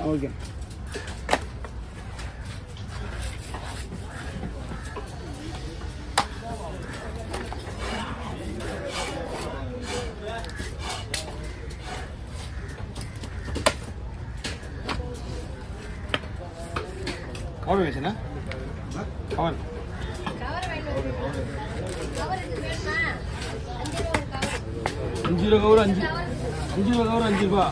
Okay. Cover வேணுச்சுண்ணா? Cover 5 ரூபா cover 5 ரூபா cover 5 ரூபா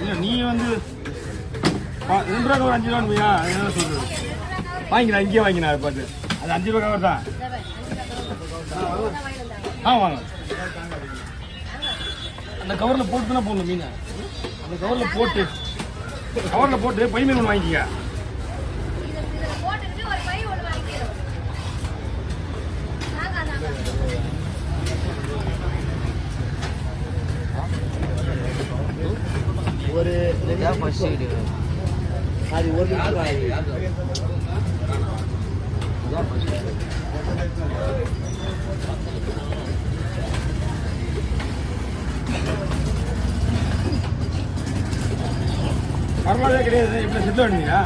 இல்லை. நீ வந்து 2 ரூபா கவர் 5 ரூபான்னு போயா? என்ன சொல்றது? வாங்கினா இங்கேயே வாங்கினா பார்த்து. அது 5 ரூபா கவர் தான். வாங்க. அந்த கவரில் போட்டு தானே போடணும் மீனை. அந்த கவரில் போட்டு பை மீன் ஒன்று வாங்கிக்க. ஒரு அது ஒரு வரலாவே கிடையாது. இப்படி செட்டில் வாங்கினீங்களா?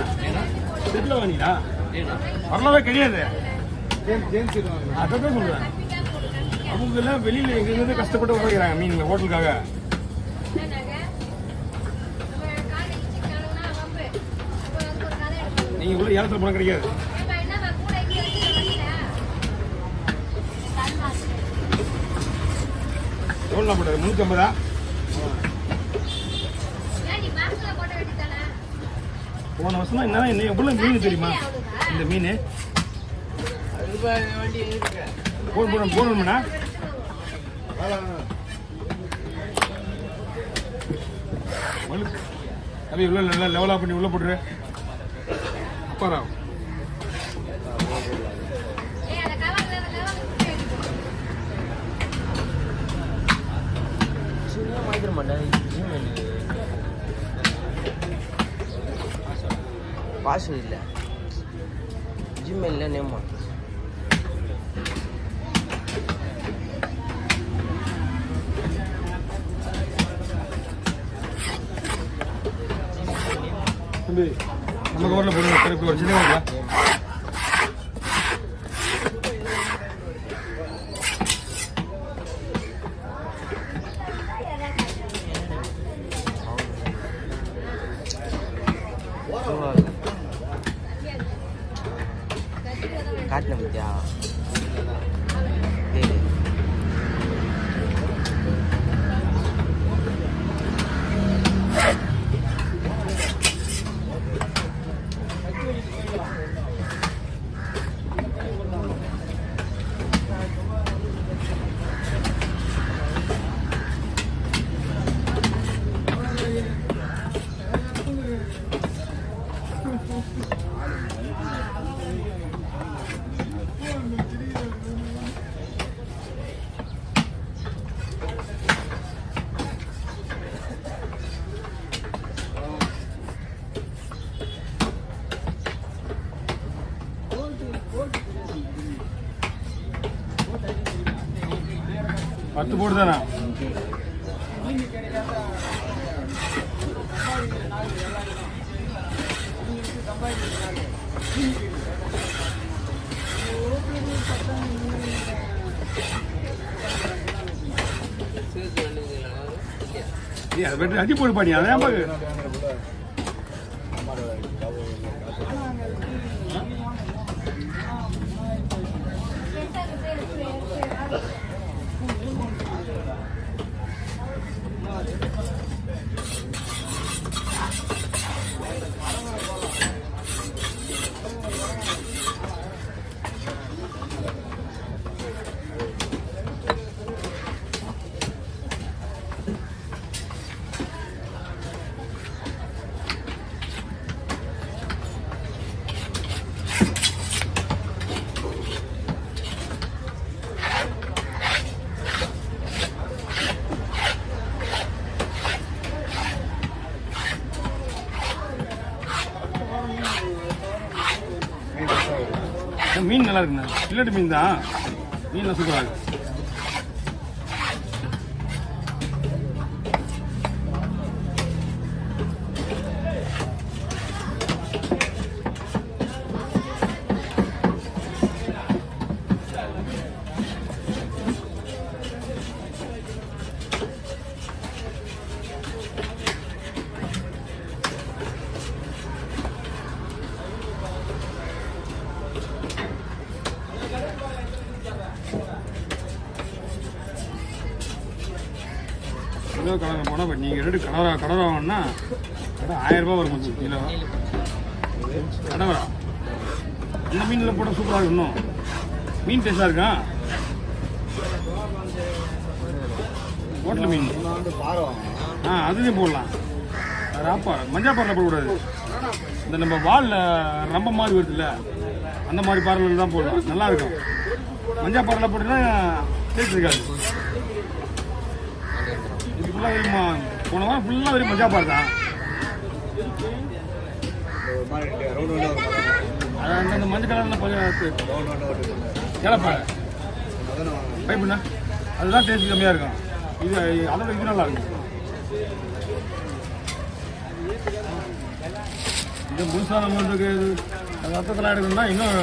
செட்டில் வாங்கினீங்களா? வரலாவே கிடையாது. அதான் சொல்றேன். அவங்க எல்லாம் வெளியில எங்கிருந்து கஷ்டப்பட்டு உழைக்கிறாங்க மீன் ஹோட்டலுக்காக. நீங்க உள்ள ஏலத்தில் பணம் கிடைக்காது. எவ்வளோ போட்டது? 350. போன வருஷம் என்ன எவ்வளோ மீன் தெரியுமா? இந்த மீன் போடணும்னா அப்படி இவ்வளோ நல்லா லெவலாக பண்ணி உள்ள போட்டுரு. அப்பாரா பாஸ்வேர்ட் இல்லை, ஜிமெயிலில் நேம் தம்பி. நம்ம கவரில் போடுங்க. ஒரு சின்ன காட்டின பத்தியா? பத்து போடு தானே? அதை பற்றி அடி போடு பாடி. அதான் பாக்கு மீன் நல்லா இருக்குண்ணா. பில்லட்டு மீன் தான். மீன்லாம் சூப்பராக இருக்கு. கிலோ கலரை போனால் இப்போ நீங்கள் ரெண்டு கடை வாங்கினா கடை 1000 ரூபா வரும் கொஞ்சம் கிலோ கடவரா. அந்த மீனில் போட்டால் சூப்பராக இருக்கும். இன்னும் மீன் டேஸ்டாக இருக்கா? ஹோட்டல் மீன் அதுலேயும் போடலாம். ராப்பா மஞ்சாப்பாறையில் போடக்கூடாது. இந்த நம்ம வாலில் ரொம்ப மாதிரி வருதுல்ல அந்த மாதிரி பாறையில் தான் போடலாம். நல்லா இருக்கும். மஞ்சாப்பாறையில் போட்டீங்கன்னா டேஸ்ட் இருக்காது. இது ஃபுல்லாக வருமா? போன வாரம் ஃபுல்லாக வரும் மஞ்சாப்பாறை தான். அது அந்த மஞ்சள் கலரில் இலப்பாறை பைப்புண்ணா அதுதான் டேஸ்ட் கம்மியாக இருக்கும். இது அதோட இது நல்லா இருக்கும். இது முழுசாக நம்மளுக்கு ரத்தத்தில் எடுக்கணும்னா இன்னும்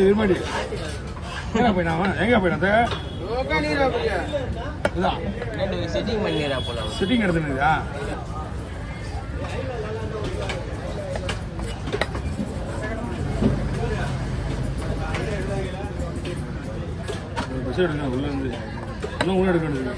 இருமாடி எங்கே போயினா சிட்டிங் எடுத்துனுதா? பஸ் எடுங்க உள்ள இருந்து இன்னும் உள்ள எடுக்க வேண்டியது.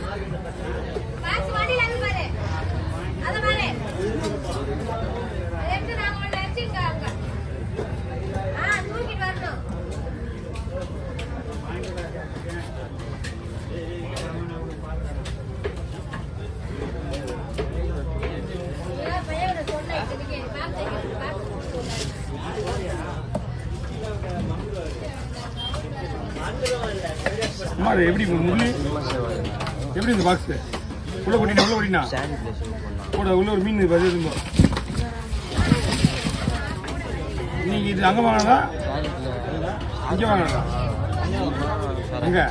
அம்மா அது எப்படி முள்ளி எப்படி இந்த பாக்ஸு உள்ள போட்டினா கூட உள்ள ஒரு மீன் பதிவு இருந்தோம். நீங்கள் இது அங்கே வாங்கினதா இங்கே வாங்கினதா? அங்கே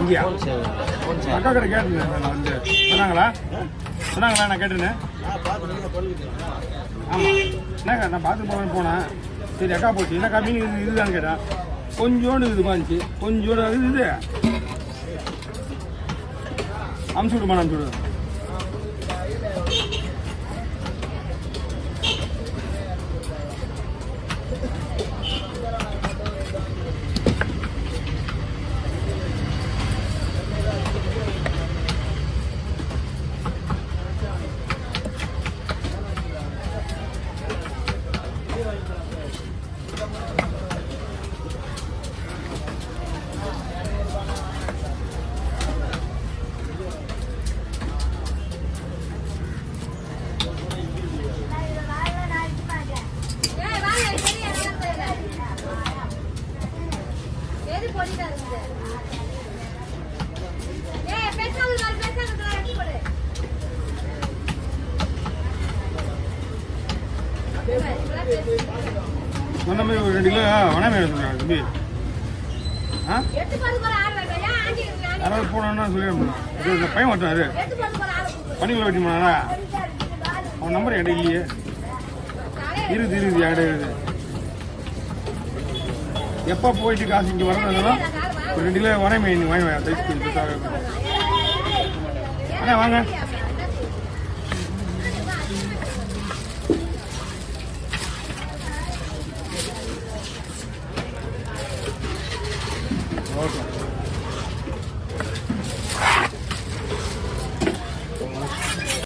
இங்கேயா? அக்கா கடை கேட்டிருந்தேன் நான் வந்து சொன்னாங்களா நான் கேட்டிருந்தேன். ஆமாம் என்னக்கா நான் பார்த்து போனேன். சரி அக்கா போச்சு என்னக்கா மீன் இதுதான்னு கேட்டேன். கொஞ்சோண்டு இது பாஞ்சி கொஞ்சோண்டு அது இது அமுச்சு விடுமா அமுச்சு விடு. சொன்ன மாதிரி ஒரு 2 கிலோ வனமே சொல்லுறாங்க தம்பி. யாராவது போனோன்னா சொல்லிடுறேன். இந்த பையன் மாட்டாரு பனிக்குள்ள வெட்டி போனாரா? அவன் நம்பர் என்கிட்ட இல்லையே. இருது என்கிட்ட இருக்குது. எப்போ போயிட்டு காசு இங்கே வரதுனாலும் ஒரு 2 கிலோ வனமே வாங்கி அண்ணா வாங்க. Okay.